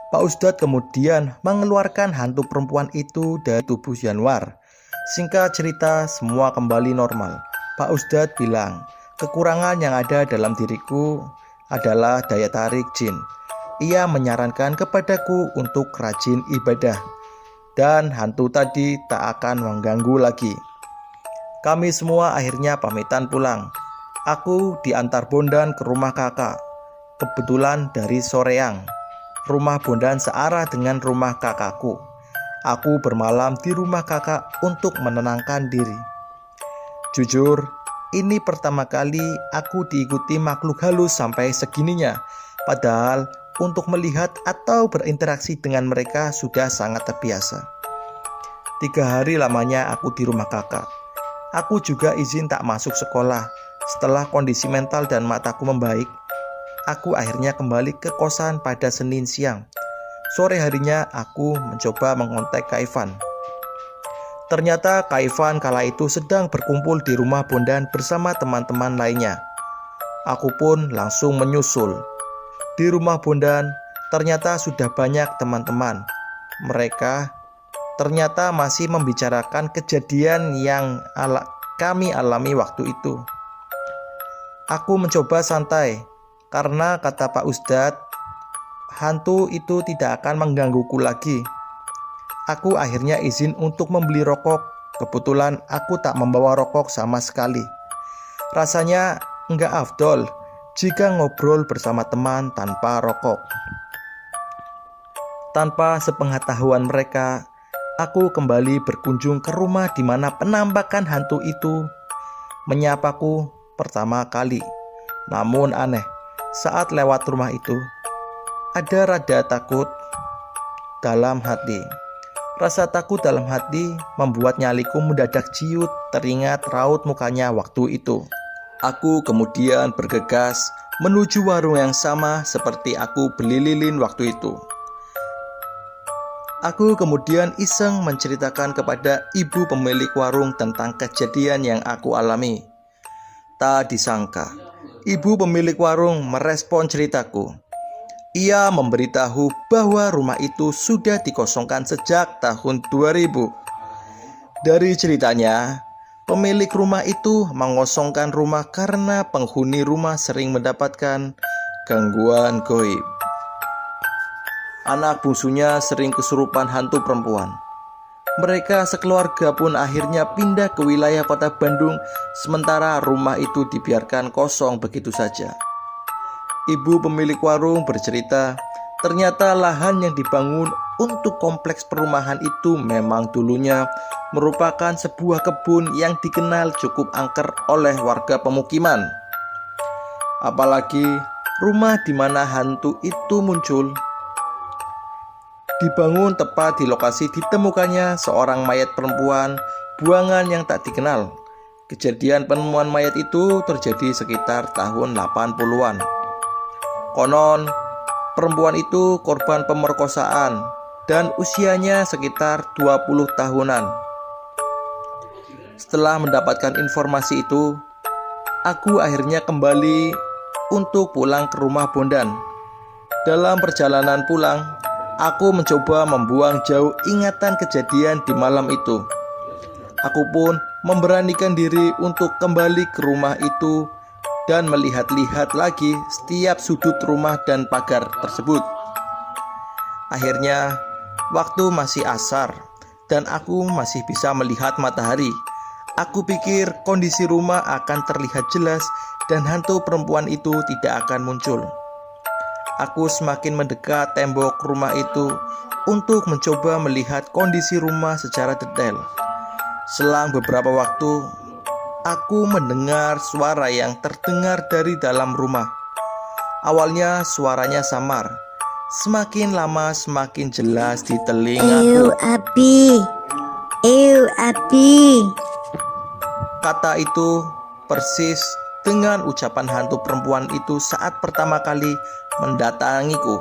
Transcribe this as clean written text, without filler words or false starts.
Pak Ustadz kemudian mengeluarkan hantu perempuan itu dari tubuh Januar. Singkat cerita, semua kembali normal. Pak Ustadz bilang, kekurangan yang ada dalam diriku adalah daya tarik jin. Ia menyarankan kepadaku untuk rajin ibadah, dan hantu tadi tak akan mengganggu lagi. Kami semua akhirnya pamitan pulang. Aku diantar Bondan ke rumah kakak. Kebetulan dari Soreang. Rumah Bondan searah dengan rumah kakakku. Aku bermalam di rumah kakak untuk menenangkan diri. Jujur, ini pertama kali aku diikuti makhluk halus sampai segininya. Padahal untuk melihat atau berinteraksi dengan mereka sudah sangat terbiasa. 3 hari lamanya aku di rumah kakak. Aku juga izin tak masuk sekolah. Setelah kondisi mental dan mataku membaik, aku akhirnya kembali ke kosan pada Senin siang. Sore harinya aku mencoba mengontak Kak Ivan. Ternyata Kak Ivan kala itu sedang berkumpul di rumah Bondan bersama teman-teman lainnya. Aku pun langsung menyusul. Di rumah Bondan ternyata sudah banyak teman-teman. Mereka ternyata masih membicarakan kejadian yang kami alami waktu itu. Aku mencoba santai, karena kata Pak Ustadz, hantu itu tidak akan menggangguku lagi. Aku akhirnya izin untuk membeli rokok. Kebetulan aku tak membawa rokok sama sekali. Rasanya enggak afdol jika ngobrol bersama teman tanpa rokok. Tanpa sepengetahuan mereka, aku kembali berkunjung ke rumah di mana penampakan hantu itu menyapaku pertama kali. Namun aneh, saat lewat rumah itu, ada rada takut dalam hati. Rasa takut dalam hati membuat nyaliku mendadak ciut teringat raut mukanya waktu itu. Aku kemudian bergegas menuju warung yang sama seperti aku beli lilin waktu itu. Aku kemudian iseng menceritakan kepada ibu pemilik warung tentang kejadian yang aku alami. Tak disangka, ibu pemilik warung merespon ceritaku. Ia memberitahu bahwa rumah itu sudah dikosongkan sejak tahun 2000. Dari ceritanya, pemilik rumah itu mengosongkan rumah karena penghuni rumah sering mendapatkan gangguan gaib. Anak bungsunya sering kesurupan hantu perempuan. Mereka sekeluarga pun akhirnya pindah ke wilayah kota Bandung, sementara rumah itu dibiarkan kosong begitu saja. Ibu pemilik warung bercerita, ternyata lahan yang dibangun untuk kompleks perumahan itu memang dulunya merupakan sebuah kebun yang dikenal cukup angker oleh warga pemukiman. Apalagi rumah di mana hantu itu muncul dibangun tepat di lokasi ditemukannya seorang mayat perempuan buangan yang tak dikenal. Kejadian penemuan mayat itu terjadi sekitar tahun 80-an. Konon, perempuan itu korban pemerkosaan dan usianya sekitar 20 tahunan. Setelah mendapatkan informasi itu, aku akhirnya kembali untuk pulang ke rumah Bondan. Dalam perjalanan pulang, aku mencoba membuang jauh ingatan kejadian di malam itu. Aku pun memberanikan diri untuk kembali ke rumah itu dan melihat-lihat lagi setiap sudut rumah dan pagar tersebut. Akhirnya, waktu masih asar dan aku masih bisa melihat matahari. Aku pikir kondisi rumah akan terlihat jelas dan hantu perempuan itu tidak akan muncul. Aku semakin mendekat tembok rumah itu untuk mencoba melihat kondisi rumah secara detail. Selang beberapa waktu, aku mendengar suara yang terdengar dari dalam rumah. Awalnya suaranya samar, semakin lama semakin jelas di telingaku. Abi. Kata itu persis dengan ucapan hantu perempuan itu saat pertama kali mendatangiku.